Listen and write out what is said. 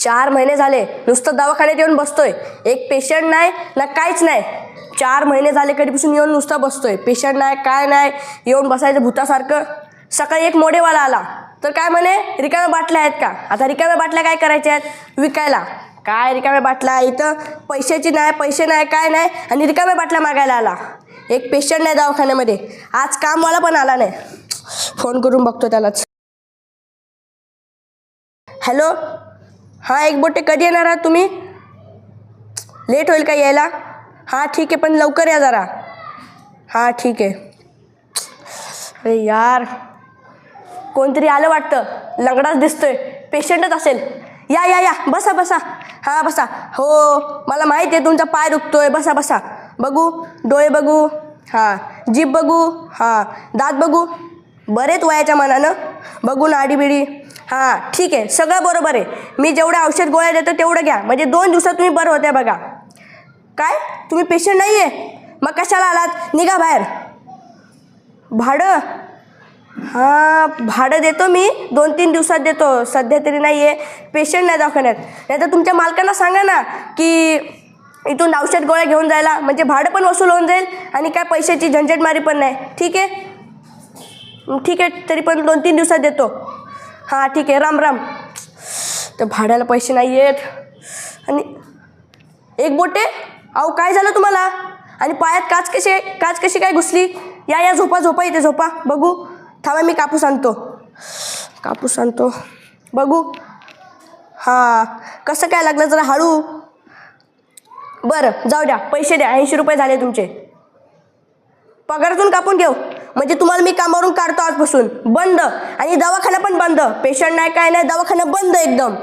4 महिने झाले नुसतं दवाखान्यात येऊन बसतोय. एक पेशंट नाही ना काहीच नाही. 4 महिने झाले कधीपासून येऊन नुसता बसतोय. पेशंट नाही काय नाही, येऊन बसायचं भूतासारखं. सकाळी एक मोडेवाला आला तर काय म्हणे, रिकाम्या बाटल्या आहेत का? आता रिकाम्या बाटल्या काय करायच्या आहेत? विकायला. काय रिकाम्या बाटल्या? इथं पैसे नाही काय नाही आणि रिकाम्या बाटल्या मागायला आला. एक पेशंट नाही दवाखान्यामध्ये. आज कामवाला पण आला नाही. फोन करून बघतो त्यालाच. हॅलो, हां एकबोटे कधी येणार आहात तुम्ही? लेट होईल का यायला? हां ठीक आहे, पण लवकर या जरा. हां ठीक आहे. अरे यार, कोणतरी आलं वाटतं. लंगडाच दिसतोय. पेशंटच असेल. या या या, बसा बसा. हां बसा. हो मला माहिती आहे तुमचा पाय दुखतोय. बसा बसा. बघू डोळे बघू. हां जीभ बघू. हां दात बघू. बरेच वयाच्या मनानं बघू नाडी बिडी. हां ठीक आहे, सगळं बरोबर आहे. मी जेवढ्या औषध गोळ्या देतो तेवढं घ्या, म्हणजे 2 दिवसात तुम्ही बरं होते बघा. काय तुम्ही पेशंट नाही आहे? मग कशाला आलात? निघा बाहेर. भाडं? हां भाडं देतो मी, 2-3 दिवसात देतो. सध्या तरी नाही आहे, पेशंट नाही दवाखान्यात. नाही तर तुमच्या मालकांना सांगा ना की इथून औषध गोळ्या घेऊन जायला, म्हणजे भाडं पण वसूल होऊन जाईल आणि काय पैशाची झंझटमारी पण नाही. ठीक आहे ठीक आहे, तरी पण 2-3 दिवसात देतो. हां ठीक आहे, राम राम. तर भाड्याला पैसे नाही आहेत आणि एक बोटे. अहो काय झालं तुम्हाला? आणि पायात काच कशी काय घुसली? या या झोपा झोपा, इथे झोपा. बघू. थांबा मी कापूस आणतो. बघू. हां कसं काय लागलं? जरा हळू. बरं जाऊ द्या, पैसे द्या. 80 रुपये झाले तुमचे. पगारातून कापून घेऊ, म्हणजे तुम्हाला मी कामावरून काढतो आजपासून. बंद. आणि दवाखाना पण बंद. पेशंट नाही काय नाही, दवाखाना बंद एकदम.